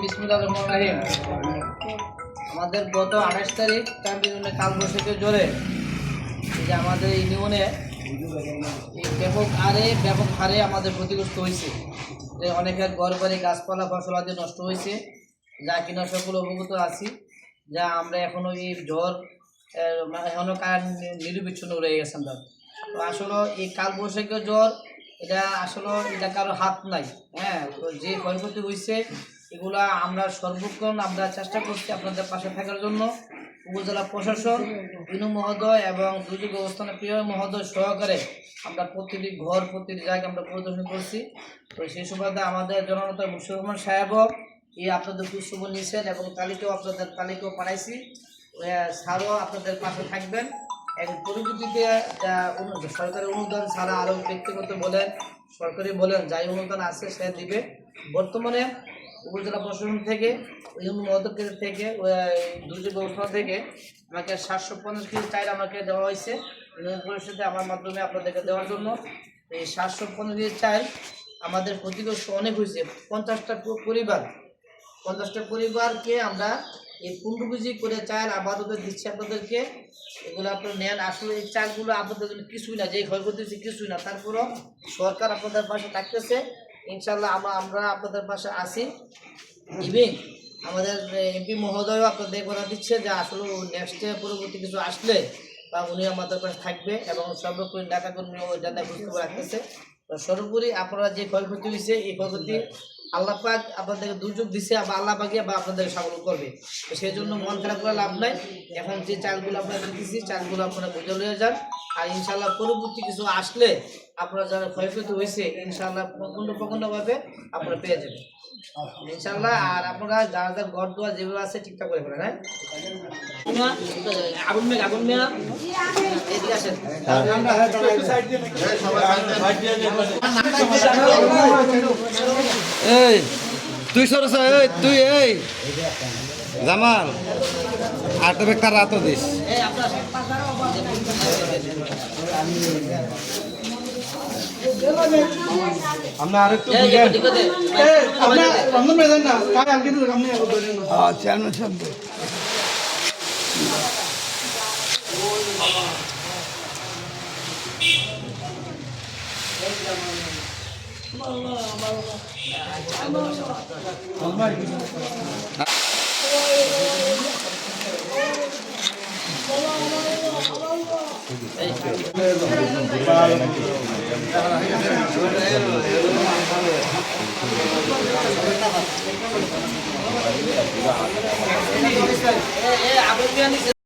বিসমিল্লাহির রহমানির রহিম। আমাদের গত 28 তারিখ তার বিভিন্ন কালবৈশাখীর জোরে যে আমাদের ইউনিয়নে ব্যাপক হারে আমাদের ক্ষতিগ্রস্ত হয়েছে। যে অনেকের ঘর বাড়ি গাছপালা ফসলাদি নষ্ট হয়েছে, যা কিনা সকল অবগত আছি। যা আমরা এখনও এই জ্বর এখনও নিরবিচ্ছিন্ন রয়ে গেছে। আমরা তো আসলে এই কালবৈশাখীর জ্বর এটা কারো হাত নাই। হ্যাঁ, তো যে ক্ষয়ক্ষতি হয়েছে এগুলা আমরা সর্বক্ষণ আমরা চেষ্টা করছি আপনাদের পাশে থাকার জন্য। উপজেলা প্রশাসন, ইনু মহোদয় এবং দুর্যোগ ব্যবস্থাপনা প্রিয় মহোদয় সহকারে আমরা প্রতিটি ঘর প্রতিটি জায়গায় আমরা পরিদর্শন করছি। তো সেই সুবাদে আমাদের জননেতা মুশফিকুর রহমান সাহেবও এই আপনাদের খোঁজখবর নিয়েছেন এবং তালিকাও পাঠাইছি। স্যারও আপনাদের পাশে থাকবেন। এবং পরিস্থিতিতে সরকারি অনুদান ছাড়া আরও ব্যক্তিগত বলেন, সরকারি বলেন, যাই অনুদান আছে সে দিবে। বর্তমানে উপজেলা প্রশাসন থেকে মহোদয় থেকে দুর্যোগ ব্যবস্থাপনা থেকে আমাকে 750 কেজি চাল আমাকে দেওয়া হয়েছে ইউনিয়ন পরিষদে আমার মাধ্যমে আপনাদেরকে দেওয়ার জন্য। এই 750 কেজি চাল আমাদের ক্ষতিগ্রস্ত অনেক হয়েছে। 50টা পরিবারকে আমরা এই 15 কেজি করে চাল আপাতত দিচ্ছি আপনাদেরকে। এগুলো আপনারা নেন। আসলে এই চালগুলো আপনাদের জন্য কিছুই না, যে ক্ষয়ক্ষতি হচ্ছে কিছুই না। তারপরও সরকার আপনাদের পাশে থাকতেছে। ইনশাল্লাহ আমরা আপনাদের পাশে আছি। ইভেন আমাদের এমপি মহোদয়ও আপনাদের কথা দিচ্ছে যে আসলে নেক্সটে পরবর্তী কিছু আসলে বা উনি আমাদের পাশে থাকবে এবং সর্বোপরি ঢাকা কর্মী ওই ডাটা খোঁজখবর রাখতেছে। তো সর্বোপরি আপনারা যে ক্ষয়ক্ষতি হয়েছে এই ক্ষয়ক্ষতি আল্লাহ পাক আপনাদেরকে দুর্যোগ দিচ্ছে, আবার আল্লাহ পাকে বা আপনাদেরকে সাবল করবে। তো সেই জন্য মন খারাপ করে লাভ নাই। এখন যে চালগুলো আপনারা দিতেছি চালগুলো আপনারা বুঝে লয়ে যান। আর ইনশাল্লাহ পরবর্তী কিছু আসলে আপনারা যারা ক্ষয়ক্ষতি হয়েছে ইনশাল্লাহ প্রখণ্ডভাবে আপনারা পেয়ে যাবেন ইনশাল্লাহ। আর আপনারা যারা যারা ঘর দোয়া যেগুলো আছে ঠিকঠাক করে ফেলেন। হ্যাঁ, আগুন মেয়া এদিকে আসেন। এই তুই সরস, তুই এই জামাল আর তবে একটা রাত দিস। আমরা আরেকটু চেয়ারম্যান সাহেব আগুন